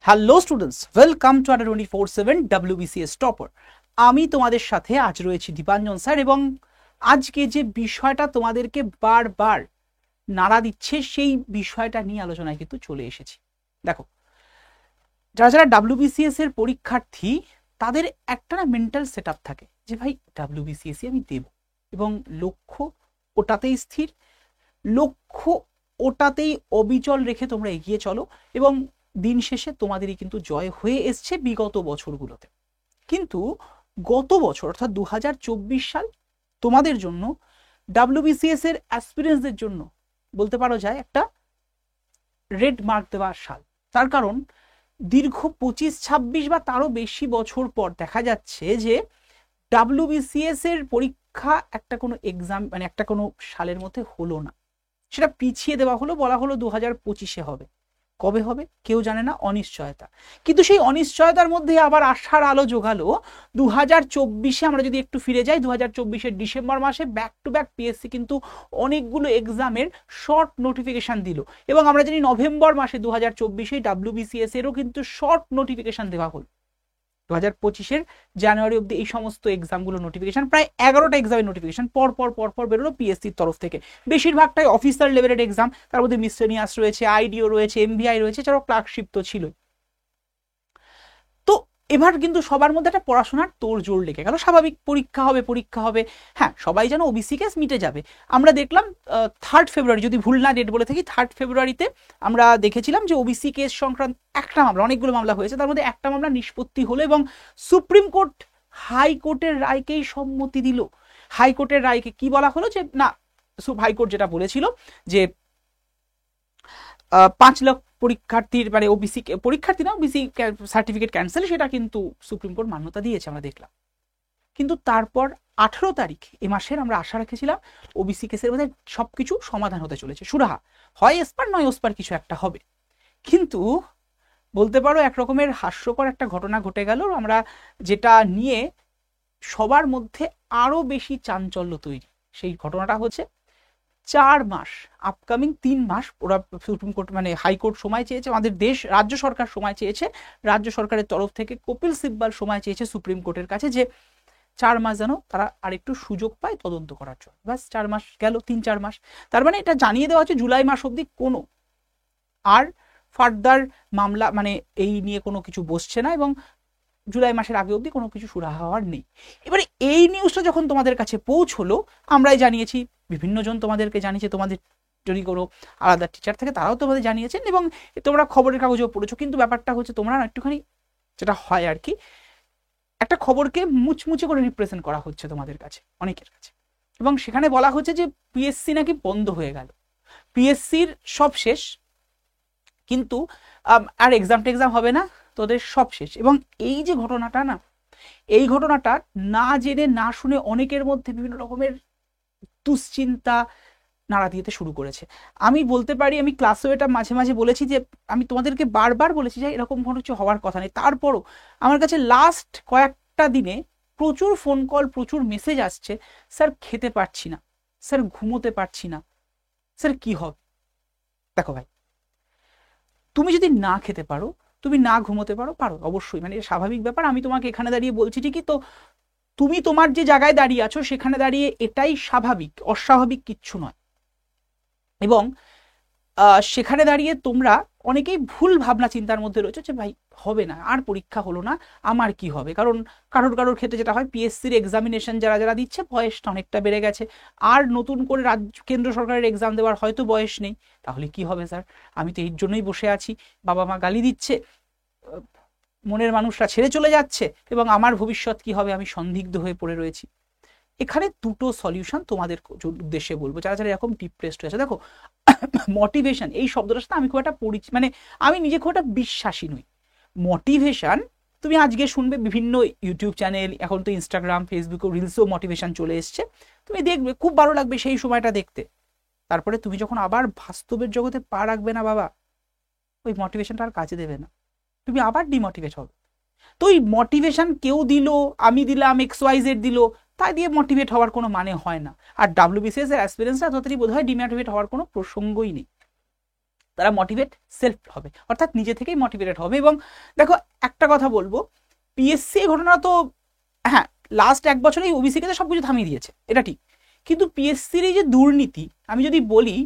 Hello students, welcome to under 24/7 WBCS topper. আমি তোমাদের সাথে আজ রয়েছি দীপাঞ্জন স্যার, এবং আজকে যে বিষয়টা তোমাদেরকে বারবার নাড়া দিচ্ছে সেই বিষয়টা নিয়ে আলোচনায় কিন্তু চলে এসেছি। দেখো, যারা যারা WBCS এর পরীক্ষার্থী তাদের একটা না মেন্টাল সেট আপ থাকে যে ভাই WBCS আমি দেব, এবং লক্ষ্য ওটাতেই স্থির, লক্ষ্য ওটাতেই অবিচল রেখে তোমরা এগিয়ে চলো, এবং দিন শেষে তোমাদেরই কিন্তু জয় হয়ে এসছে বিগত বছরগুলোতে। কিন্তু গত বছর অর্থাৎ 2024 সাল তোমাদের জন্য, WBCS এর অ্যাসপিরেন্টসদের জন্য বলতে পারো যায় একটা রেড মার্ক দেওয়ার সাল। তার কারণ দীর্ঘ 25-26 বা তারও বেশি বছর পর দেখা যাচ্ছে যে WBCS এর পরীক্ষা একটা কোনো এক্সাম মানে একটা কোনো সালের মধ্যে হলো না, সেটা পিছিয়ে দেওয়া হলো, বলা হলো 2025-এ হবে। কবে হবে কেউ জানে না, অনিশ্চয়তা। কিন্তু সেই অনিশ্চয়তার মধ্যে আবার আশার আলো জোগালো 2024-এ। আমরা যদি একটু ফিরে যাই, 2024-এর ডিসেম্বর মাসে ব্যাক টু ব্যাক পিএসসি কিন্তু অনেকগুলো এক্সামের শর্ট নোটিফিকেশন দিল, এবং আমরা জানি নভেম্বর মাসে 2024-এ WBCS এরও কিন্তু শর্ট নোটিফিকেশন দেওয়া হলো। 2025-এর জানুয়ারি অব্দি এই সমস্ত এক্সামগুলো নোটিফিকেশন, প্রায় 11টা এক্সামের নোটিফিকেশন পর পর পর পর বেরোলো পিএসসির তরফ থেকে। বেশিরভাগটাই অফিসার লেভেলের এক্সাম, তার মধ্যে মিসলেনিয়াস রয়েছে, আইডিও রয়েছে, এমভিআই রয়েছে, এছাড়াও ক্লার্কশিপ তো ছিল। তো এবার কিন্তু সবার মধ্যে একটা পড়াশোনার তোড়জোড় লেগে গেল। স্বাভাবিক, পরীক্ষা হবে পরীক্ষা হবে, হ্যাঁ সবাই যেন ওবিসি কেস মিটে যাবে। আমরা দেখলাম 3 ফেব্রুয়ারি, যদি ভুল না ডেট বলে থাকি, 3 ফেব্রুয়ারিতে আমরা দেখেছিলাম যে ওবিসি কেস সংক্রান্ত একটা মামলা, অনেকগুলো মামলা হয়েছে, তার মধ্যে একটা মামলা নিষ্পত্তি হলো, এবং সুপ্রিম কোর্ট হাইকোর্টের রায়কেই সম্মতি দিল। হাইকোর্টের রায়কে কি বলা হলো যে না, হাইকোর্ট যেটা বলেছিল যে 5 লাখ পরীক্ষার্থীর মানে ওবিসি পরীক্ষার্থী না, ওবিসি সার্টিফিকেট ক্যান্সেল, সেটা কিন্তু সুপ্রিম কোর্ট মান্যতা দিয়েছে, আমরা দেখলাম। কিন্তু তারপর 18 তারিখ এ মাসের আমরা আশা রেখেছিলাম ওবিসি কেসের মধ্যে সবকিছু সমাধান হতে চলেছে, সুরাহা, হয় এসপার নয় ওসপার কিছু একটা হবে। কিন্তু বলতে পারো একরকমের হাস্যকর একটা ঘটনা ঘটে গেল, আমরা যেটা নিয়ে সবার মধ্যে আরো বেশি চাঞ্চল্য তৈরি। সেই ঘটনাটা হচ্ছে 4 মাস, আপকামিং 3 মাস ওরা সুপ্রিম কোর্ট মানে হাইকোর্ট সময় চেয়েছে, আমাদের দেশ রাজ্য সরকার সময় চেয়েছে, রাজ্য সরকারের তরফ থেকে কপিল সিব্বাল সময় চেয়েছে সুপ্রিম কোর্টের কাছে যে 4 মাস যেন তারা আরেকটু সুযোগ পায় তদন্ত করার জন্য। ব্যাস 4 মাস গেল, 3-4 মাস। তার মানে এটা জানিয়ে দেওয়া হচ্ছে জুলাই মাস অবধি কোনো আর ফার্দার মামলা মানে এই নিয়ে কোনো কিছু বসছে না, এবং জুলাই মাসের আগে অবধি কোনো কিছু সুরাহা হওয়ার নেই। এবারে এই নিউজটা যখন তোমাদের কাছে পৌঁছলো, আমরাই জানিয়েছি, বিভিন্ন জন তোমাদেরকে জানিয়েছে, তোমাদের যদি কোনো আলাদা টিচার থাকে তারাও তোমাদের জানিয়েছেন, এবং তোমরা খবরের কাগজেও পড়েছো। কিন্তু ব্যাপারটা হচ্ছে তোমরা একটুখানি যেটা হয় আর কি, একটা খবরকে মুচমুচে করে রিপ্রেজেন্ট করা হচ্ছে তোমাদের কাছে, অনেকের কাছে, এবং সেখানে বলা হচ্ছে যে পিএসসি নাকি বন্ধ হয়ে গেল, পিএসসির সব শেষ, কিন্তু আর এক্সাম টেক্সাম হবে না, তোদের সব শেষ। এবং এই যে ঘটনাটা না, এই ঘটনাটা না জেনে না শুনে অনেকের মধ্যে বিভিন্ন রকমের দুশ্চিন্তা নাড়া দিতে শুরু করেছে। আমি বলতে পারি, আমি ক্লাসেও এটা মাঝে মাঝে বলেছি যে আমি তোমাদেরকে বারবার বলেছি যে এরকম কোনো কিছু হওয়ার কথা নেই। তারপরও আমার কাছে লাস্ট কয়েকটা দিনে প্রচুর ফোন কল, প্রচুর মেসেজ আসছে, স্যার খেতে পারছি না, স্যার ঘুমোতে পারছি না, স্যার কি হবে। দেখো ভাই, তুমি যদি না খেতে পারো, তুমি না ঘুমোতে পারো, পারো অবশ্যই, মানে স্বাভাবিক ব্যাপার। আমি তোমাকে এখানে দাঁড়িয়ে বলছি ঠিকই, তো তুমি তোমার যে জায়গায় দাঁড়িয়ে আছো সেখানে দাঁড়িয়ে এটাই স্বাভাবিক, অস্বাভাবিক কিচ্ছু নয়। এবং সেখানে দাঁড়িয়ে তোমরা অনেকেই ভুল ভাবনা চিন্তার মধ্যে রয়েছে যে ভাই হবে না, আর পরীক্ষা হলো না, আমার কি হবে। কারণ কারোর কারোর ক্ষেত্রে যেটা হয়, পিএসসির এক্সামিনেশন যারা যারা দিচ্ছে বয়সটা অনেকটা বেড়ে গেছে, আর নতুন করে কেন্দ্র সরকারের এক্সাম দেওয়ার হয়তো বয়স নেই। তাহলে কি হবে স্যার, আমি তো এর জন্যই বসে আছি, বাবা মা গালি দিচ্ছে, মনের মানুষরা ছেড়ে চলে যাচ্ছে, এবং আমার ভবিষ্যৎ কি হবে, আমি সন্দিগ্ধ হয়ে পড়ে রয়েছি। এখানে দুটো সলিউশন তোমাদের উদ্দেশ্যে বলবো, যারা যারা এরকম ডিপ্রেসড হয়েছে। দেখো, মোটিভেশন এই শব্দটার সাথে আমি খুব একটা মানে আমি নিজে খুব একটা বিশ্বাসী নই। মোটিভেশন তুমি আজকে শুনবে বিভিন্ন ইউটিউব চ্যানেল, এখন তো ইনস্টাগ্রাম ফেসবুকে রিলসও মোটিভেশন চলে এসছে, তুমি দেখবে খুব ভালো লাগবে সেই সময়টা দেখতে। তারপরে তুমি যখন আবার বাস্তবের জগতে পা রাখবে না বাবা, ওই মোটিভেশনটা আর কাজে দেবে না, তুমি আবার ডিমোটিভেট হবে। তো ওই মোটিভেশন কেউ দিল, আমি দিলাম, XYZ দিল, তাই দিয়ে মোটিভেট হওয়ার কোনো মানে হয় না। আর WBCS এর অ্যাসপিরেন্সরা তাড়াতাড়ি বোধ হয় ডিমোটিভেট হওয়ার কোনো প্রসঙ্গই নেই। তারা মোটিভেট সেলফ হবে, অর্থাৎ নিজে থেকেই মোটিভেটেড হবে। এবং দেখো একটা কথা বলবো, পিএসসি ঘটনা তো হ্যাঁ লাস্ট 1 বছরেই ওবিসিকে তো সবকিছু থামিয়ে দিয়েছে, এটা ঠিক, কিন্তু পিএসসির এই যে দুর্নীতি, আমি যদি বলি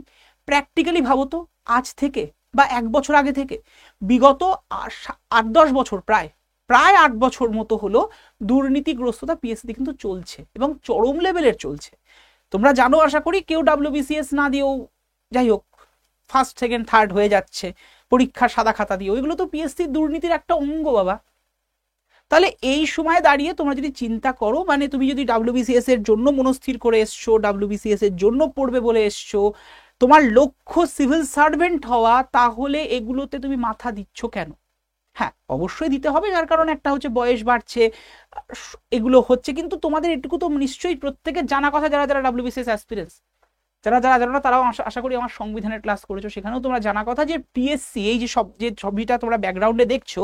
প্র্যাকটিক্যালি ভাবো তো, আজ থেকে বা 1 বছর আগে থেকে বিগত 8-10 বছর, প্রায় 8 বছর মতো হলো দুর্নীতিগ্রস্ততা পিএসসি কিন্তু চলছে এবং চরম লেভেলের চলছে। তোমরা জানো আশা করি, কেউ WBCS না দিয়েও যাই হোক ফার্স্ট সেকেন্ড থার্ড হয়ে যাচ্ছে পরীক্ষার সাদা খাতা দিয়ে, ওইগুলো তো পিএসসির দুর্নীতির একটা অঙ্গ বাবা। তাহলে এই সময় দাঁড়িয়ে তোমরা যদি চিন্তা করো, মানে তুমি যদি WBCS এর জন্য মনস্থির করে এসছো, WBCS এর জন্য পড়বে বলে এসছো, তোমার লক্ষ্য সিভিল সার্ভেন্ট হওয়া, তাহলে এগুলোতে তুমি মাথা দিচ্ছ কেন? হ্যাঁ অবশ্যই দিতে হবে, যার কারণ একটা হচ্ছে বয়স বাড়ছে, এগুলো হচ্ছে, কিন্তু তোমাদের এটুকু তো নিশ্চয়ই প্রত্যেকের জানা কথা, যারা যারা WBCS অ্যাসপিরেন্টস, যারা যারা জানো না তারাও আশা করি আমার সংবিধানের ক্লাস করেছো, সেখানেও তোমরা জানা কথা যে পিএসসি এই যে ছবিটা তোমরা ব্যাকগ্রাউন্ডে দেখছো,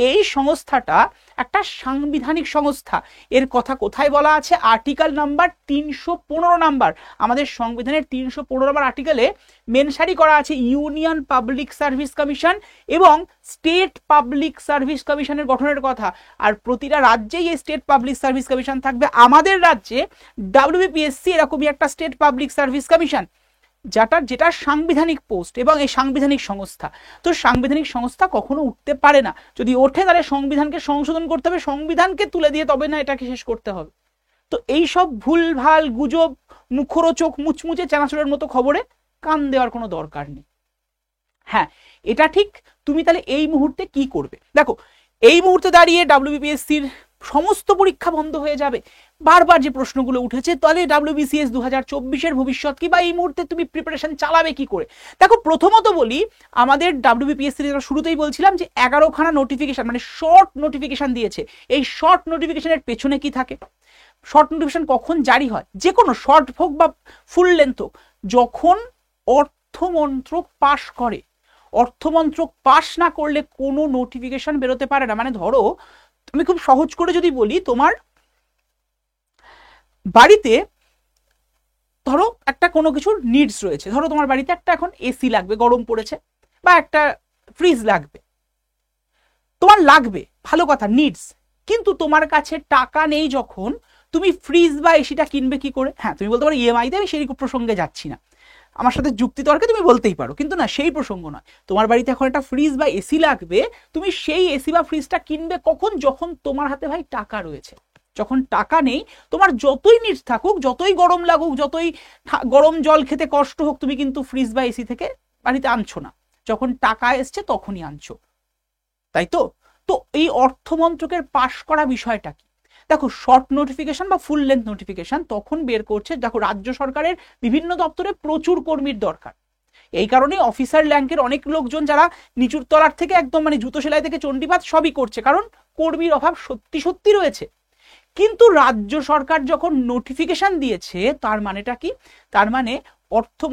এই সংস্থাটা একটা সাংবিধানিক সংস্থা। এর কথা কোথায় বলা আছে? আর্টিকেল নাম্বার 315 নাম্বার, আমাদের সংবিধানের 315 নাম্বার আর্টিকেলে মেনশারি করা আছে ইউনিয়ন পাবলিক সার্ভিস কমিশন এবং স্টেট পাবলিক সার্ভিস কমিশনের গঠনের কথা। আর প্রতিটা রাজ্যেই এই স্টেট পাবলিক সার্ভিস কমিশন থাকবে। আমাদের রাজ্যে WBPSC এরকমই একটা স্টেট পাবলিক সার্ভিস কমিশন, যেটা সাংবিধানিক পোস্ট এবং এই সাংবিধানিক সংস্থা। তো সাংবিধানিক সংস্থা কখনো উঠতে পারে না, যদি ওঠে তাহলে সংবিধানকে সংশোধন করতে হবে, সংবিধানকে তুলে দিয়ে তবে না এটাকে শেষ করতে হবে। তো এই সব ভুলভাল গুজব, মুখরোচক মুচমুচে চানাচুরের মতো খবরে কান দেওয়ার কোনো দরকার নেই। হ্যাঁ এটা ঠিক, তুমি তাহলে এই মুহূর্তে কি করবে? দেখো এই মুহূর্তে দাঁড়িয়ে WBPSCর সমস্ত পরীক্ষা বন্ধ হয়ে যাবে, বারবার যে প্রশ্নগুলো উঠেছে, তাহলে WBCS 2024-এর ভবিষ্যৎ কি, বা এই মুহূর্তে তুমি প্রিপারেশন চালাবে কি করে? দেখো প্রথমত বলি, আমাদের WBPSC শুরুতেই বলছিলাম যে 11খানা নোটিফিকেশন, মানে শর্ট নোটিফিকেশন দিয়েছে। এই শর্ট নোটিফিকেশনের পেছনে কি থাকে? শর্ট নোটিফিকেশন কখন জারি হয়? যে কোনো শর্ট হোক বা ফুল লেন্থ হোক, যখন অর্থমন্ত্রক পাশ করে। অর্থমন্ত্রক পাশ না করলে কোনো নোটিফিকেশন বেরোতে পারে না। মানে ধরো আমি খুব সহজ করে যদি বলি, তোমার বাড়িতে ধরো একটা কোনো কিছুর নিডস রয়েছে, ধরো তোমার বাড়িতে একটা এখন এসি লাগবে, গরম পড়েছে, বা একটা ফ্রিজ লাগবে, তোমার লাগবে, ভালো কথা, নিডস, কিন্তু তোমার কাছে টাকা নেই। যখন তুমি ফ্রিজ বা এসিটা কিনবে কি করে? হ্যাঁ তুমি বলতে পারো EMI তে, আমি সেই প্রসঙ্গে যাচ্ছি না, আমার সাথে যুক্তি তর্কে তুমি বলতেই পারো, কিন্তু না সেই প্রসঙ্গ নয়। তোমার বাড়িতে এখন একটা ফ্রিজ বা এসি লাগবে, তুমি সেই এসি বা ফ্রিজটা কিনবে কখন? যখন তোমার হাতে ভাই টাকা রয়েছে। যখন টাকা নেই, তোমার যতই নিডস থাকুক, যতই গরম লাগুক, যতই গরম জল খেতে কষ্ট হোক, তুমি কিন্তু ফ্রিজ বা এসি থেকে বাড়িতে আনছো না, যখন টাকা এসছে তখনই আনছো, তাই তো? তো এই অর্থমন্ত্রকের পাশ করা বিষয়টা কি? দেখো শর্ট নোটিফিকেশন বা ফুল লেন্থ নোটিফিকেশন তখন বের করছে, দেখো রাজ্য সরকারের বিভিন্ন দপ্তরে প্রচুর কর্মীর দরকার, এই কারণে অফিসার র্যাঙ্কের অনেক লোকজন যারা নিচুর তলার থেকে একদম মানে জুতো সেলাই থেকে চণ্ডীপাত সবই করছে, কারণ কর্মীর অভাব সত্যি সত্যি রয়েছে। কিন্তু রাজ্য সরকার যখন নোটিফিকেশন দিয়েছে, তার মানেটা কি? তার মানে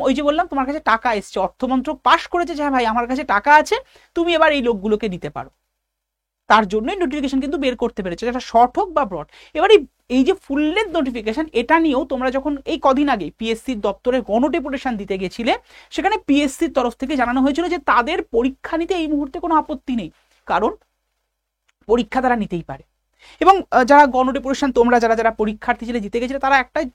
ওই যে বললাম তোমার কাছে টাকা এসছে, অর্থমন্ত্রক পাশ করেছে যে হ্যাঁ ভাই আমার কাছে টাকা আছে, তুমি এবার এই লোকগুলোকে নিতে পারো, তার জন্যই নোটিফিকেশন কিন্তু বের করতে পেরেছে, যেটা শর্ট হোক বা ব্রড। এবার এই যে ফুল লেন্থ নোটিফিকেশন, এটা নিয়েও তোমরা যখন এই কদিন আগে পিএসসির দপ্তরে গণডেপুটেশন দিতে গেছিলে, সেখানে পিএসসির তরফ থেকে জানানো হয়েছিল যে তাদের পরীক্ষা নিতে এই মুহূর্তে কোনো আপত্তি নেই, কারণ পরীক্ষা তারা নিতেই পারে। এবং যারা গণডেপুটেশন, তোমরা যারা যারা পরীক্ষার্থী ছিলে জিতে গেছিলে, তারা একটাই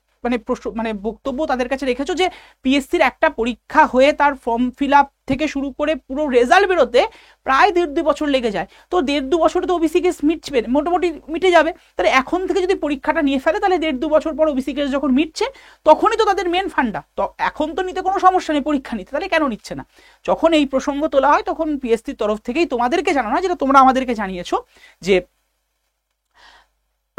মানে বক্তব্য তাদের কাছে রেখেছো যে পিএসসির একটা পরীক্ষা হয়ে তার ফর্ম ফিল আপ থেকে শুরু করে পুরো রেজাল্ট বেরোতে প্রায় 1.5-2 বছর লেগে যায়। তো 1.5-2 বছরে তো ওবিসি কেস মিটবে, মোটামুটি মিটে যাবে। তাহলে এখন থেকে যদি পরীক্ষাটা নিয়ে ফেলে, তাহলে 1.5-2 বছর পর ওবিসি কেস যখন মিটছে, তখনই তো তাদের মেন ফান্ডা, তো এখন তো নিতে কোনো সমস্যা নেই পরীক্ষা নিতে, তাহলে কেন নিচ্ছে না? যখন এই প্রসঙ্গ তোলা হয়, তখন পিএসসির তরফ থেকেই তোমাদেরকে জানানো হয়, যেটা তোমরা আমাদেরকে জানিয়েছো, যে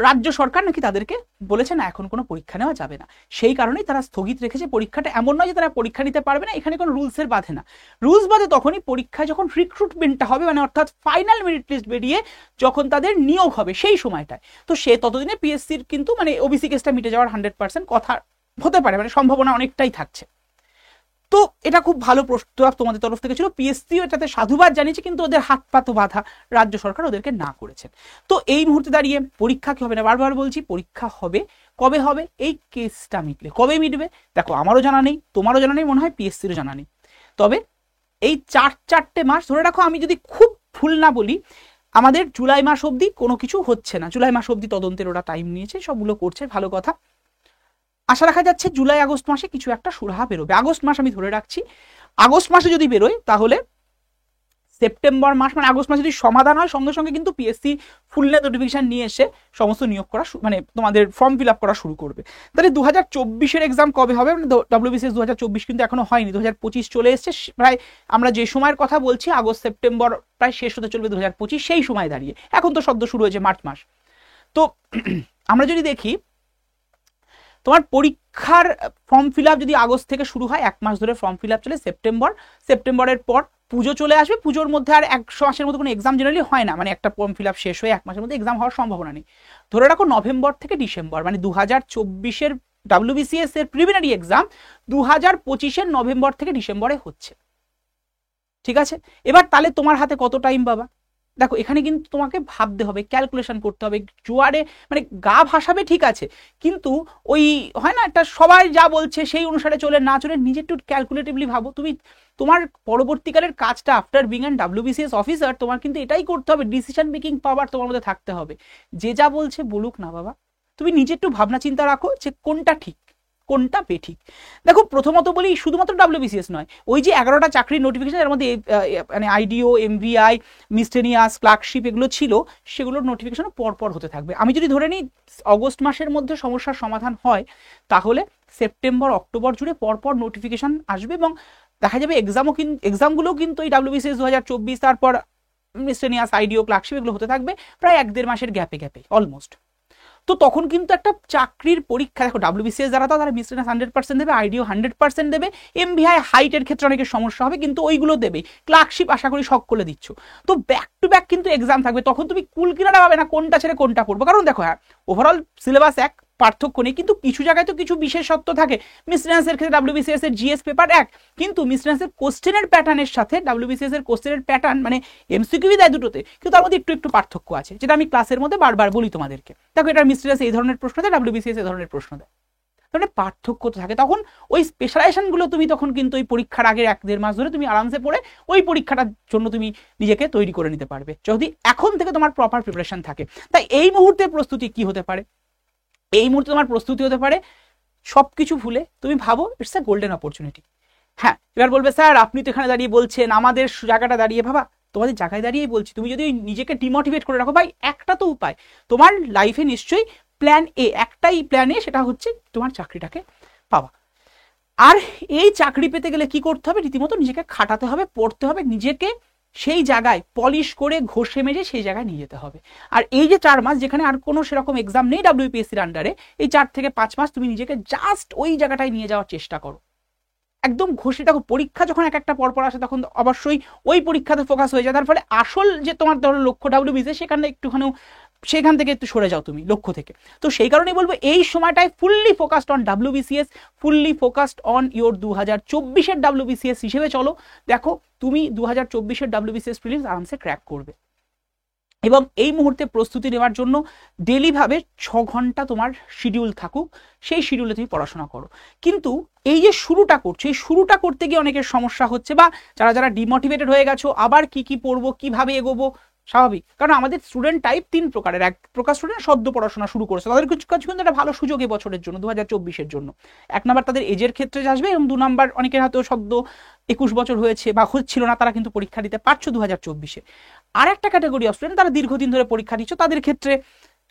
রাজ্য সরকার নাকি তাদেরকে বলেছে না এখন কোনো পরীক্ষা নেওয়া যাবে না, সেই কারণেই তারা স্থগিত রেখেছে পরীক্ষাটা। এমন নয় যে তারা পরীক্ষা নিতে পারবে না, এখানে কোনো রুলসের বাধে না। রুলস বাধে তখনই পরীক্ষায় যখন রিক্রুটমেন্টটা হবে, মানে অর্থাৎ ফাইনাল মেরিট লিস্ট বেরিয়ে যখন তাদের নিয়োগ হবে সেই সময়টায়। তো সে ততদিনে পিএসসির কিন্তু মানে ওবিসি কেসটা মিটে যাওয়ার 100% কথা হতে পারে, মানে সম্ভাবনা অনেকটাই থাকছে। তো এটা খুব ভালো প্রস্তাব তোমাদের তরফ থেকে ছিল, পিএসসিও এটাতে সাধুবাদ জানিয়েছে, কিন্তু ওদের হাত পাতো বাধা, রাজ্য সরকার ওদেরকে না করেছেন। তো এই মুহূর্তে দাঁড়িয়ে পরীক্ষা কি হবে না, বারবার বলছি পরীক্ষা হবে, কবে হবে? এই কেসটা মিটলে। কবে মিটবে দেখো, আমারও জানা নেই, তোমারও জানা নেই, মনে হয় পিএসসিরও জানা নেই। তবে এই চারটে মাস ধরে রাখো, আমি যদি খুব ভুল না বলি, আমাদের জুলাই মাস অবধি কোনো কিছু হচ্ছে না, জুলাই মাস অবধি তদন্তের ওরা টাইম নিয়েছে, সবগুলো করছে, ভালো কথা। আশা রাখা যাচ্ছে জুলাই আগস্ট মাসে কিছু একটা সুরাহা বেরোবে, আগস্ট মাস আমি ধরে রাখছি। আগস্ট মাসে যদি বেরোয় তাহলে সেপ্টেম্বর মাস, মানে আগস্ট মাসে যদি সমাধান হয়, সঙ্গে সঙ্গে কিন্তু পিএসসি ফুল নোটিফিকেশন নিয়ে এসে সমস্ত নিয়োগ করা, মানে তোমাদের ফর্ম ফিল আপ করা শুরু করবে। তাহলে 2024-এর এক্সাম কবে হবে? ডব্লিউবিসিএস 2024 কিন্তু এখনো হয়নি, 2025 চলে এসছে প্রায়। আমরা যে সময়ের কথা বলছি, আগস্ট সেপ্টেম্বর প্রায় শেষ হতে চলবে 2025, সেই সময় দাঁড়িয়ে এখন তো সদ্য শুরু হয়েছে মার্চ মাস। তো আমরা যদি দেখি তোমার পরীক্ষার ফর্ম ফিল আপ যদি আগস্ট থেকে শুরু হয়, 1 মাস ধরে ফর্ম ফিল আপ চলে সেপ্টেম্বরের পর পুজো চলে আসবে, পুজোর মধ্যে আর 100 মাসের মতো কোনো এক্সাম জেনারেলি হয় না, মানে একটা ফর্ম ফিল আপ শেষ হয়ে 1 মাসের মধ্যে এক্সাম হওয়ার সম্ভাবনা নেই। ধরে রাখো নভেম্বর থেকে ডিসেম্বর, মানে 2024-এর ডব্লিউবিসিএস এর প্রিলিমিনারি এক্সাম 2025-এর নভেম্বর থেকে ডিসেম্বরে হচ্ছে, ঠিক আছে? এবার তাহলে তোমার হাতে কত টাইম বাবা? দেখো এখানে কিন্তু তোমাকে ভাবতে হবে, ক্যালকুলেশন করতে হবে, জোয়ারে মানে গা ভাসাবে ঠিক আছে, কিন্তু ওই হয় না একটা সবাই যা বলছে সেই অনুসারে চলে না চলে নিজে একটু ক্যালকুলেটিভলি ভাবো। তুমি তোমার পরবর্তীকালের কাজটা after being and WBCS officer, তোমার কিন্তু এটাই করতে হবে, ডিসিশন মেকিং পাওয়ার তোমার মধ্যে থাকতে হবে। যে যা বলছে বলুক না বাবা, তুমি নিজে একটু ভাবনা চিন্তা রাখো যে কোনটা ঠিক কোনটা বেঠিক। দেখো প্রথমত বলি, শুধুমাত্র ডব্লিউবিসিএস নয়, ওই যে 11টা চাকরির নোটিফিকেশন, এর মধ্যে মানে আইডিও, এমভিআই, মিসটেনিয়াস, ক্লার্কশিপ এগুলো ছিল, সেগুলোর নোটিফিকেশন পরপর হতে থাকবে। আমি যদি ধরে নিই অগস্ট মাসের মধ্যে সমস্যার সমাধান হয়, তাহলে সেপ্টেম্বর অক্টোবর জুড়ে পরপর নোটিফিকেশন আসবে, এবং দেখা যাবে এক্সামগুলোও কিন্তু এই ডব্লিউবিসিএস 2024, তারপর মিসটেনিয়াস, আইডিও, ক্লার্কশিপ এগুলো হতে থাকবে প্রায় 1-1.5 মাসের গ্যাপে অলমোস্ট। তো তখন কিন্তু একটা চাকরির পরীক্ষা, দেখো ডব্লিউবিসিএস যারা তারা মিসটেনিয়াস 100% দেবে, আইডিও 100% দেবে, এমভিআই হাইটের ক্ষেত্রে অনেকের সমস্যা হবে কিন্তু ওইগুলো দেবে, ক্লার্কশিপ আশা করি সকলে দিচ্ছ। তো ব্যাক টু ব্যাক কিন্তু এক্সাম থাকবে, তখন তুমি কুল কিনারা পাবে না কোনটা ছেড়ে কোনটা পড়বো। কারণ দেখো হ্যাঁ, ওভারঅল সিলেবাস এক, পার্থক্য নেই, কিন্তু কিছু জায়গায় তো কিছু বিশেষত্ব থাকে। মিসটেনিয়াসের ক্ষেত্রে ডব্লিউবিসিএস এর জিএস পেপার এক, কিন্তু মিসটেনিয়াসের কোশ্চেনের প্যাটার্নের সাথে ডব্লিউবিসিএস এর কোশ্চেনের প্যাটার্ন, মানে এমসিকিউ দেয় দুটোতে, কিন্তু তার মধ্যে একটু পার্থক্য আছে, যেটা আমি ক্লাসের মধ্যে বারবার বলি তোমাদেরকে। দেখো এটা মিসটেনিয়াস এই ধরনের প্রশ্ন দেয়, ডব্লিউবিসিএস এই ধরনের প্রশ্ন দেয়, তাহলে পার্থক্য তো থাকে। তখন ওই স্পেশালাইজেশনগুলো তুমি তখন কিন্তু ওই পরীক্ষার আগের 1-1.5 মাস ধরে তুমি আরামসে পড়ে ওই পরীক্ষাটার জন্য তুমি নিজেকে তৈরি করে নিতে পারবে, যদি এখন থেকে তোমার প্রপার প্রিপারেশন থাকে। তাই এই মুহূর্তে প্রস্তুতি কি হতে পারে? এই মুহূর্তে তোমার প্রস্তুতি হতে পারে সবকিছু ভুলে তুমি ভাবো ইটস এ গোল্ডেন অপরচুনিটি। হ্যাঁ, এবার বলবে স্যার আপনি তো এখানে দাঁড়িয়ে বলছেন, আমাদের জায়গাটা দাঁড়িয়ে, ভাবা তোমাদের জায়গায় দাঁড়িয়েই বলছি, তুমি যদি নিজেকে ডিমোটিভেট করে রাখো, ভাই একটা তো উপায় তোমার লাইফে নিশ্চয়ই প্ল্যান এ, একটাই প্ল্যান এ, সেটা হচ্ছে তোমার চাকরিটাকে পাওয়া। আর এই চাকরি পেতে গেলে কি করতে হবে? রীতিমতো নিজেকে খাটাতে হবে, পড়তে হবে, নিজেকে সেই জায়গায় পলিশ করে ঘষে মেজে সেই জায়গায় নিয়ে যেতে হবে। আর এই যে 4 মাস, যেখানে আর কোনো সেরকম এক্সাম নেই ডব্লিউপিএসসির আন্ডারে, এই 4 থেকে 5 মাস তুমি নিজেকে জাস্ট ওই জায়গাটায় নিয়ে যাওয়ার চেষ্টা করো, একদম ঘষে। দেখো পরীক্ষা যখন এক একটা পরপর আসে, তখন অবশ্যই ওই পরীক্ষাতে ফোকাস হয়ে যায়, তার ফলে আসল যে তোমার ধরো লক্ষ্য ডব্লিউবিসিএস, সেখান থেকে একটু সরে যাও তুমি লক্ষ্য থেকে। তো সেই কারণে বলবো এই সময়টায় fully focused on WBCS, fully focused on your 2024-এর ডব্লিউবিসিএস হিসেবে চলো। দেখো তুমি 2024-এর ডব্লিউবিসিএস প্রিলিমস আরামসে ক্র্যাক করবে। এবং এই মুহূর্তে প্রস্তুতি নেওয়ার জন্য ডেলিভাবে 6 ঘন্টা তোমার শিডিউল থাকুক, সেই শিডিউলে তুমি পড়াশোনা করো। কিন্তু এই যে শুরুটা করছো, এই শুরুটা করতে গিয়ে অনেকের সমস্যা হচ্ছে, বা যারা ডিমোটিভেটেড হয়ে গেছো, আবার কি পড়বো, কিভাবে এগোবো, স্বাভাবিক। কারণ আমাদের স্টুডেন্ট টাইপ 3 প্রকারের। এক প্রকার স্টুডেন্ট সদ্য পড়াশোনা শুরু করেছে, তাদের কিছু কিন্তু একটা ভালো সুযোগ এবছরের জন্য 2024-এর জন্য। 1 নাম্বার তাদের এজের ক্ষেত্রে আসবে, এবং 2 নাম্বার অনেকের হাতেও সদ্য 21 বছর হয়েছে বা হচ্ছিল না, তারা কিন্তু পরীক্ষা দিতে পারছো 2024-এ। আর একটা ক্যাটাগরি অফ স্টুডেন্ট, তারা দীর্ঘদিন ধরে পরীক্ষা দিচ্ছ, তাদের ক্ষেত্রে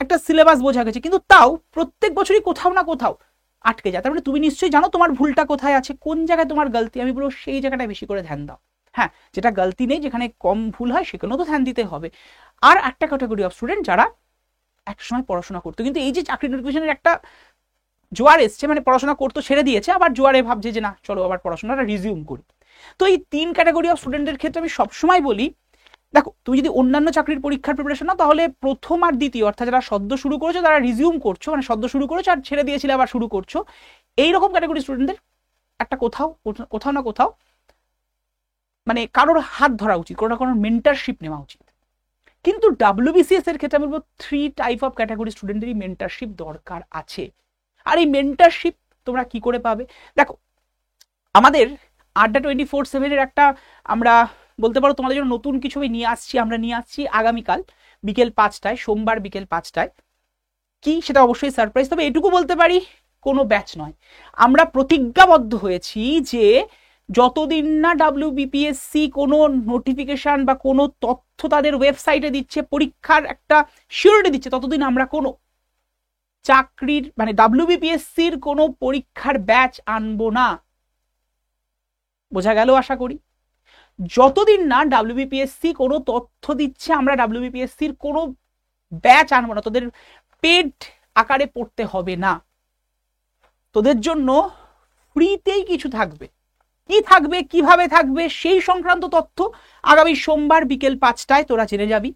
একটা সিলেবাস বোঝা গেছে, কিন্তু তাও প্রত্যেক বছরই কোথাও না কোথাও আটকে যায়। তার মানে তুমি নিশ্চয়ই জানো তোমার ভুলটা কোথায় আছে, কোন জায়গায় তোমার গলতি। আমি বলবো সেই জায়গাটায় বেশি করে ধ্যান দাও। হ্যাঁ, যেটা গলতি নেই, যেখানে কম ভুল হয়, সেখানেও তো ধ্যান দিতে হবে। আর একটা ক্যাটাগরি অফ স্টুডেন্ট যারা একসময় পড়াশোনা করতো, কিন্তু এই যে চাকরি নোটিফিকেশনের একটা জোয়ার এসছে, মানে পড়াশোনা করতো ছেড়ে দিয়েছে, আবার জোয়ারে ভাবছে যে না চলো আবার পড়াশোনাটা রিজিউম করি। তো এই 3 ক্যাটাগরি অফ স্টুডেন্টের ক্ষেত্রে আমি সবসময় বলি, দেখো তুমি যদি অন্যান্য চাকরির পরীক্ষার প্রিপারেশন নাও, তাহলে প্রথম আর দ্বিতীয়, অর্থাৎ যারা সদ্য শুরু করেছো, তারা রিজিউম করছো, মানে সদ্য শুরু করেছো আর ছেড়ে দিয়েছিলে আবার শুরু করছো, এইরকম ক্যাটাগরি স্টুডেন্টদের একটা কোথাও না কোথাও মানে কারোর হাত ধরা উচিত, কারোর মেন্টারশিপ নেওয়া উচিত। কিন্তু ডব্লিউবিসিএস এর ক্ষেত্রে আমি বলবো 3 টাইপ অফ ক্যাটাগরি স্টুডেন্টেরই মেন্টারশিপ দরকার আছে। আর এই মেন্টারশিপ তোমরা কি করে পাবে? দেখো আমাদের আড্ডা 24/7-এর একটা আমরা বলতে পারো তোমাদের জন্য নতুন কিছু আমরা নিয়ে আসছি আগামীকাল বিকেল 5টায়, সোমবার বিকেল 5টায়। কি সেটা অবশ্যই সারপ্রাইজ। তবে এটুকু বলতে পারি, কোনো ব্যাচ নয়, আমরা প্রতিজ্ঞাবদ্ধ হয়েছি যে যতদিন না WBPSC কোনো নোটিফিকেশন বা কোনো তথ্য তাদের ওয়েবসাইটে দিচ্ছে, পরীক্ষার একটা সিওরিটি দিচ্ছে, ততদিন আমরা কোনো চাকরির মানে WBPSC-র কোনো পরীক্ষার ব্যাচ আনবো না। বোঝা গেল আশা করি। যতদিন না WBPSC কোনো তথ্য দিচ্ছে, আমরা WBPSC-র কোনো ব্যাচ আনবো না। তোদের পেড আকারে পড়তে হবে না, তোদের জন্য ফ্রিতেই কিছু থাকবে। কি থাকবে, কিভাবে থাকবে, সেই সংক্রান্ত তথ্য আগামী সোমবার বিকেল 5টায় তোরা জেনে যাবি।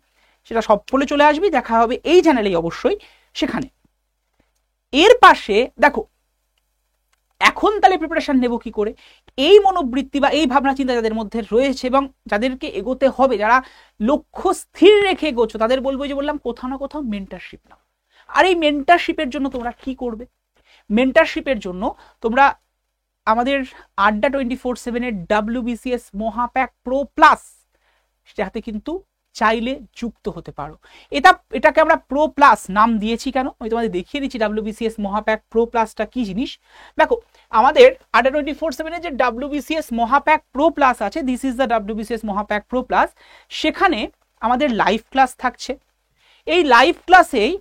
সেটা সব বলে চলে আসবি, দেখা হবে এই চ্যানেলেই অবশ্যই সেখানে। এর পাশে দেখো এখন তাহলে প্রিপারেশন নেব কি করে, এই মনোবৃত্তি বা এই ভাবনা চিন্তা যাদের মধ্যে রয়েছে এবং যাদেরকে এগোতে হবে, যারা লক্ষ্য স্থির রেখে এগোচ্ছ, তাদের বলবো যে বললাম কোথাও না কোথাও মেন্টারশিপ নাও। আর এই মেন্টারশিপের জন্য তোমরা কি করবে, মেন্টারশিপের জন্য তোমরা আমাদের আড্ডা 24/7-এর WBCS মহাপ্যাক প্রো প্লাস যাতে কিন্তু চাইলে যুক্ত হতে পারো। এটাকে আমরা প্রো প্লাস নাম দিয়েছি কেন, আমি তোমাদের দেখিয়ে দিচ্ছি WBCS মহাপ্যাক প্রো প্লাসটা কি জিনিস। দেখো আমাদের আড্ডা 24/7-এর যে WBCS মহাপ্যাক প্রো প্লাস আছে, this is the WBCS মহাপ্যাক pro plus. সেখানে আমাদের লাইভ ক্লাস থাকছে। এই লাইভ ক্লাসেই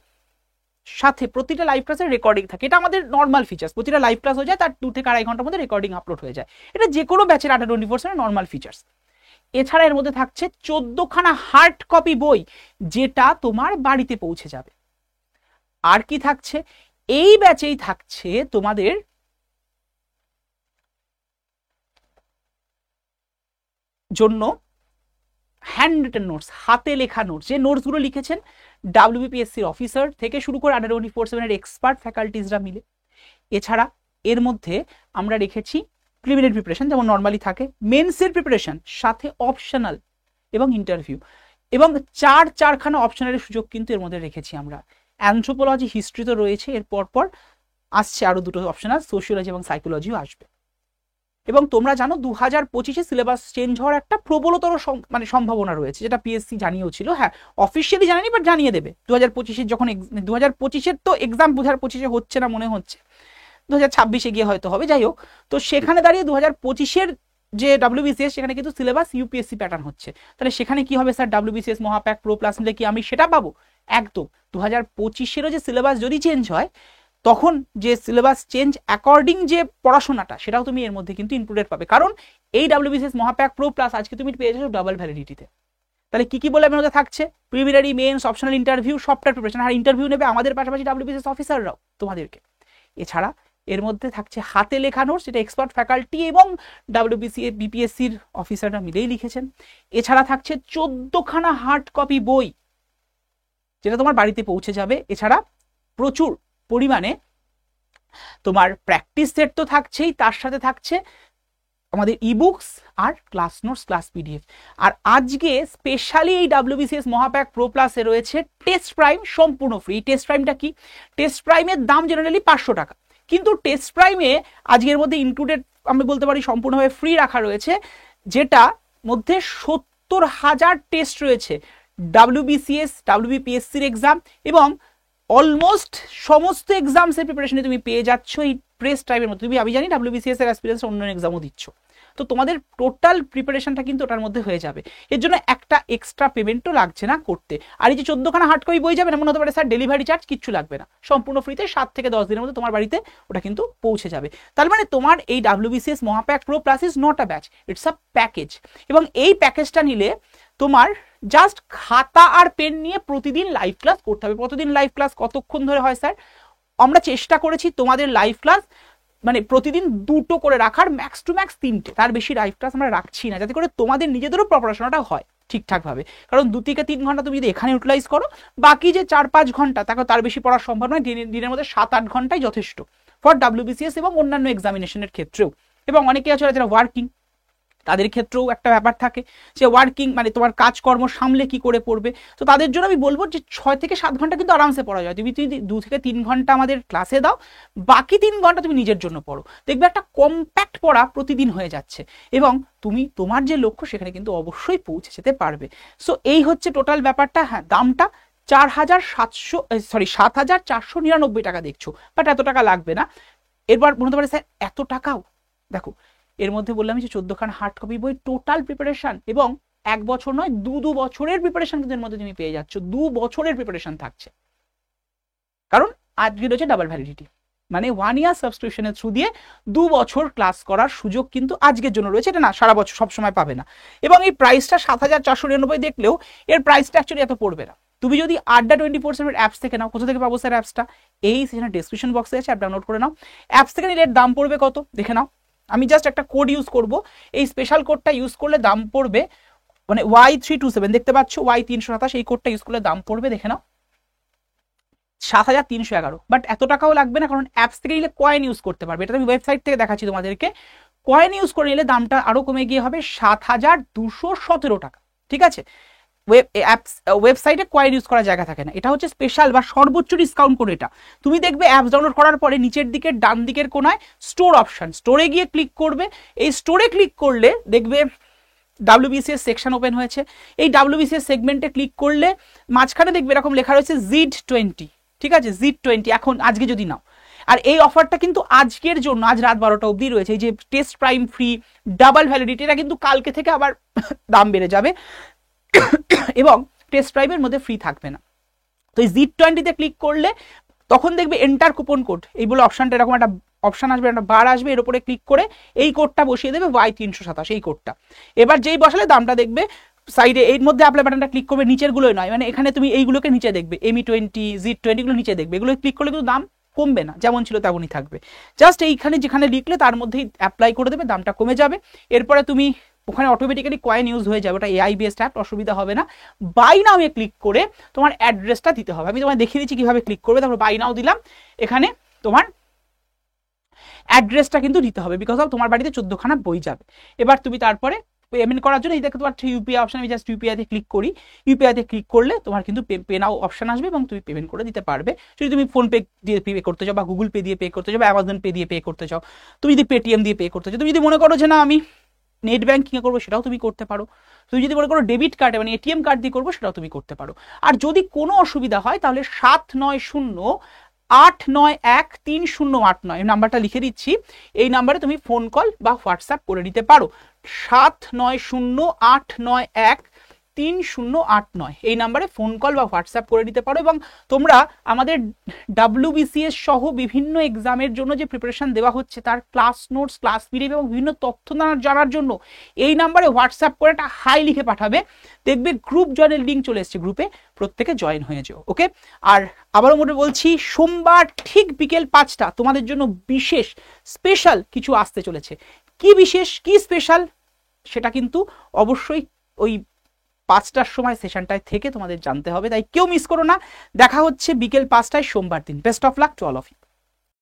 সাথে প্রতিটা লাইভ ক্লাসের রেকর্ডিং থাকে। এটা আমাদের নর্মাল ফিচার্স, প্রতিটা লাইভ ক্লাস হয়ে যায়, তার 2 থেকে 2.5 ঘন্টার মধ্যে রেকর্ডিং আপলোড হয়ে যায়। এটা যে কোনো ব্যাচের আড্ডা 24/7-এর নর্মাল ফিচার্স। এছাড়া এর মধ্যে থাকছে 14খানা হার্ড কপি বই, যেটা তোমার বাড়িতে পৌঁছে যাবে। আর কি থাকছে, এই ব্যাচেই থাকছে তোমাদের জন্য হ্যান্ড রিটেন নোটস, হাতে লেখা নোটস, যে নোটসগুলো লিখেছেন WBPSC-র অফিসার থেকে শুরু করে আড্ডা 24/7-এর এক্সপার্ট ফ্যাকাল্টিজরা মিলে। এছাড়া এর মধ্যে আমরা রেখেছি প্রিলিমিনারি প্রিপারেশন যেমন নর্মালি থাকে, মেন্সের প্রিপারেশন, সাথে অপশনাল এবং ইন্টারভিউ, এবং 4খানা অপশনালের সুযোগ কিন্তু এর মধ্যে রেখেছি আমরা। অ্যানথ্রোপোলজি, হিস্ট্রি তো রয়েছে, এর পর আসছে আরো 2টো অপশনাল, সোশিওলজি এবং সাইকোলজিও আসবে। এবং তোমরা জানো 2025-এ সিলেবাস চেঞ্জ হওয়ার একটা প্রবলতর সম্ভাবনা রয়েছে, যেটা PSC জানিয়েছিল। হ্যাঁ, অফিসিয়ালি জানানি, বাট জানিয়ে দেবে 2025-এর যখন 2025-এর তো এক্সাম 2025-এ হচ্ছে না মনে হচ্ছে, 2026-এ গিয়ে হয়তো হবে। যাই হোক, তো সেখানে দাঁড়িয়ে 2025-এর যে WBCS সেখানে কিন্তু সিলেবাস UPSC প্যাটার্ন হচ্ছে। তাহলে সেখানে কি হবে স্যার, WBCS মহাপ্যাক প্রো প্লাস নিলে কি আমি সেটা পাবো? একদম। 2025-এরও যে সিলেবাস যদি চেঞ্জ হয়, তখন যে সিলেবাস চেঞ্জ অ্যাকর্ডিং যে পড়াশোনাটা, সেটাও তুমি এর মধ্যে কিন্তু ইনক্লুডেড পাবে। কারণ এই WBCS মহাপ্যাক প্রো প্লাস আজকে তুমি পেয়ে যাচ্ছ ডাবল ভ্যালিডিটিতে। তাহলে কি কি বলে এর মধ্যে থাকছে, প্রিলিমিনারি, মেন্স, অপশনাল, ইন্টারভিউ, সবটার প্রিপারেশন। আর ইন্টারভিউ নেবে আমাদের পাশাপাশি WBCS অফিসাররাও তোমাদেরকে। এছাড়া এর মধ্যে থাকছে হাতে লেখা নোটস, যেটা এক্সপার্ট ফ্যাকাল্টি এবং BPSC-র অফিসাররা মিলেই লিখেছেন। এছাড়া থাকছে 14খানা হার্ড কপি বই, যেটা তোমার বাড়িতে পৌঁছে যাবে। এছাড়া প্রচুর পরিমাণে তোমার প্র্যাকটিস সেট তো থাকছেই, তার সাথে থাকছে আমাদের ইবুকস আর ক্লাস নোটস, ক্লাস PDF। আর আজকে স্পেশালি এই WBCS মহাপ্যাক প্রো প্লাসে রয়েছে টেস্ট প্রাইম সম্পূর্ণ ফ্রি। টেস্ট প্রাইমটা কি, টেস্ট প্রাইমের দাম জেনারেলি 500 টাকা, কিন্তু টেস্ট প্রাইমে আজকের মধ্যে ইনক্লুডেড আমি বলতে পারি সম্পূর্ণভাবে ফ্রি রাখা রয়েছে, যেটা মধ্যে 70,000 টেস্ট রয়েছে WBCS, WBPSC-র এক্সাম এবং অলমোস্ট সমস্ত এক্সামসের প্রিপারেশনে তুমি পেয়ে যাচ্ছ এই প্রেস টাইমের মধ্যে। তুমি আমি জানি WBCS এর অ্যাসপিরেন্স অন্য এক্সামও দিচ্ছ, তো তোমাদের টোটাল প্রিপারেশনটা কিন্তু ওটার মধ্যে হয়ে যাবে। এর জন্য একটা এক্সট্রা পেমেন্টও লাগছে না করতে। আর এই যে 14খানা হার্ড কপি বই যাবে, এমন হতে পারে স্যার ডেলিভারি চার্জ কিচ্ছু লাগবে না, সম্পূর্ণ ফ্রিতে 7 থেকে 10 দিনের মধ্যে তোমার বাড়িতে ওটা কিন্তু পৌঁছে যাবে। তার মানে তোমার এই WBCS মহাপ্যাক pro plus is not a batch, it's a package. এবং এই প্যাকেজটা নিলে তোমার জাস্ট খাতা আর পেন নিয়ে প্রতিদিন লাইভ ক্লাস করতে হবে। প্রতিদিন লাইভ ক্লাস কতক্ষণ ধরে হয় স্যার? আমরা চেষ্টা করেছি তোমাদের লাইভ ক্লাস মানে প্রতিদিন 2টো করে রাখার, ম্যাক্স টু ম্যাক্স 3টে, তার বেশি লাইভ ক্লাস আমরা রাখছি না, যাতে করে তোমাদের নিজেদেরও পড়াশোনাটা হয় ঠিকঠাকভাবে। কারণ 2 থেকে 3 ঘন্টা তুমি যদি এখানে ইউটিলাইজ করো, বাকি যে 4-5 ঘন্টা তার বেশি পড়ার সম্ভব নয়। দিনের মধ্যে 7-8 ঘন্টাই যথেষ্ট ফর WBCS এবং অন্যান্য এক্সামিনেশনের ক্ষেত্রেও। এবং অনেকে আছে যারা ওয়ার্কিং, তাদের ক্ষেত্রেও একটা ব্যাপার থাকে যে ওয়ার্কিং মানে তোমার কাজকর্ম সামলে কি করে পড়বে। তো তাদের জন্য আমি বলবো যে 6 থেকে 7 ঘন্টা কিন্তু আরামসে পড়া যায়। তুমি 2 থেকে 3 ঘন্টা আমাদের ক্লাসে দাও, বাকি 3 ঘন্টা তুমি নিজের জন্য পড়ো, দেখবে একটা কম্প্যাক্ট পড়া প্রতিদিন হয়ে যাচ্ছে এবং তুমি তোমার যে লক্ষ্য সেখানে কিন্তু অবশ্যই পৌঁছে যেতে পারবে। সো এই হচ্ছে টোটাল ব্যাপারটা। হ্যাঁ, দামটা 7,499 টাকা দেখছো, বাট এত টাকা লাগবে না। এরপর মনে হতে পারে স্যার এত টাকাও, দেখো এর মধ্যে বললাম যে 14খানা হার্ড কপি বই, টোটাল প্রিপারেশন, এবং 1 বছর নয় 2 বছরের প্রিপারেশন কিন্তু এর মধ্যে তুমি পেয়ে যাচ্ছ। 2 বছরের প্রিপারেশন থাকছে, কারণ আজকে রয়েছে ডাবল ভ্যালিডিটি, মানে 1 ইয়ার সাবস্ক্রিপশনের থ্রু দিয়ে 2 বছর ক্লাস করার সুযোগ কিন্তু আজকের জন্য রয়েছে। এটা না সারা বছর সবসময় পাবে না। এবং এই প্রাইসটা 7,499 দেখলেও এর প্রাইসটা অ্যাকচুয়ালি এত পড়বে না। তুমি যদি আড্ডা 24/7 অ্যাপস থেকে নাও, কোথা থেকে পাবো স্যার অ্যাপসটা? এই সেখানে ডেসক্রিপশন বক্সে আছে, অ্যাপ ডাউনলোড করে নাও। অ্যাপস থেকে নিলে এর দাম পড়বে কত দেখে নাও। আমি জাস্ট একটা কোড ইউজ করব, এই স্পেশাল কোডটা ইউজ করলে দাম পড়বে মানে Y327, দেখতে পাচ্ছ Y327, এই কোডটা ইউজ করলে দাম পড়বে দেখে নাও 7,311। বাট এত টাকাও লাগবে না, কারণ অ্যাপস থেকে নিলে কয়েন ইউজ করতে পারবে। এটা আমি ওয়েবসাইট থেকে দেখাচ্ছি তোমাদেরকে। কয়েন ইউজ করে নিলে দামটা আরো কমে গিয়ে হবে 7,217 টাকা। ঠিক আছে, ওয়েবসাইটে কয়েন ইউজ করার জায়গা থাকে না, এটা হচ্ছে স্পেশাল বা সর্বোচ্চ ডিসকাউন্ট করে। এটা তুমি দেখবে অ্যাপস ডাউনলোড করার পরে নিচের দিকে ডান দিকের কোনায় স্টোর অপশন, স্টোরে গিয়ে ক্লিক করবে। এই স্টোরে ক্লিক করলে দেখবে WBCS সেকশন ওপেন হয়েছে। এই WBCS সেগমেন্টে ক্লিক করলে মাঝখানে দেখবে এরকম লেখা রয়েছে ZID20। ঠিক আছে, ZID20 এখন আজকে যদি নাও। আর এই অফারটা কিন্তু আজকের জন্য, আজ রাত 12টা অবধি রয়েছে। এই যে test prime free double validity, এটা কিন্তু কালকে থেকে আবার দাম বেড়ে যাবে এবং টেস্ট প্রাইমের মধ্যে ফ্রি থাকবে না। তো এই ZID20 ক্লিক করলে তখন দেখবে এন্টার কুপন কোড, এই বলে অপশনটা এরকম একটা অপশন আসবে, একটা বার আসবে, এর উপরে ক্লিক করে এই কোডটা বসিয়ে দেবে Y327, এই কোডটা। এবার যেই বসালে দামটা দেখবে সাইডে এর মধ্যে অ্যাপ্লাই বাটনটা ক্লিক করবে, নিচের গুলোই নয়, মানে এখানে তুমি এইগুলোকে নিচে দেখবে, ME20 ZID20 গুলো নিচে দেখবে। এগুলো ক্লিক করলে কিন্তু দাম কমবে না, যেমন ছিল তেমনই থাকবে। জাস্ট এইখানে যেখানে লিখলে তার মধ্যেই অ্যাপ্লাই করে দেবে, দামটা কমে যাবে। এরপরে তুমি ওখানে অটোমেটিক্যালি কয়েন ইউজ হয়ে যাবে, ওটা AI বেসড অ্যাপ, অসুবিধা হবে না। বাই নাও-এ ক্লিক করে তোমার অ্যাড্রেসটা দিতে হবে। আমি তোমায় দেখিয়ে দিচ্ছি কিভাবে ক্লিক করবে। তারপর বাই নাও দিলাম, এখানে তোমার অ্যাড্রেসটা কিন্তু দিতে হবে, বিকজ অফ তোমার বাড়িতে 14খানা বই যাবে। এবার তুমি তারপরে পেমেন্ট করার জন্য এই দেখো তোমার ইউপিআই অপশন, আমি জাস্ট ইউপিআইতে ক্লিক করি। ইউপিআইতে ক্লিক করলে তোমার কিন্তু পে নাও অপশন আসবে এবং তুমি পেমেন্ট করে দিতে পারবে। যদি তুমি ফোনপে দিয়ে পে করতে চাও, বা গুগল পে দিয়ে পে করতে চাও, বা অ্যামাজন পে দিয়ে পে করতে চাও, তুমি যদি পেটিএম দিয়ে পে করতে চাও, তুমি যদি মনে করো যে না আমি নেট ব্যাঙ্কিং করবো, সেটাও তুমি করতে পারো। তুমি যদি মনে করো ডেবিট কার্ডে মানে এটিএম কার্ড দিয়ে করবো, সেটাও তুমি করতে পারো। আর যদি কোনো অসুবিধা হয় তাহলে 790-891-3089 নাম্বারটা লিখে দিচ্ছি, এই নাম্বারে তুমি ফোন কল বা হোয়াটসঅ্যাপ করে নিতে পারো। 790-891-3089 এই নাম্বারে ফোন কল বা হোয়াটসঅ্যাপ করে নিতে পারো। এবং তোমরা আমাদের WBCS সহ বিভিন্ন এক্সামের জন্য যে প্রিপারেশন দেওয়া হচ্ছে তার ক্লাস নোটস, ক্লাস পিডিএফ এবং বিভিন্ন তথ্য জানার জন্য এই নাম্বারে হোয়াটসঅ্যাপ করে একটা হাই লিখে পাঠাবে, দেখবে গ্রুপ জয়েনের লিঙ্ক চলে এসেছে, গ্রুপে প্রত্যেকে জয়েন হয়ে যাও। ওকে, আর আবারও মনে বলছি, সোমবার ঠিক বিকেল 5টা তোমাদের জন্য বিশেষ স্পেশাল কিছু আসতে চলেছে। কি বিশেষ, কি স্পেশাল, সেটা কিন্তু অবশ্যই ওই 5টার সময় সেশনটায় থেকে তোমাদের জানতে হবে, তাই কেউ মিস করো না। দেখা হচ্ছে বিকেল 5টায় সোমবার দিন। Best of luck to all of you.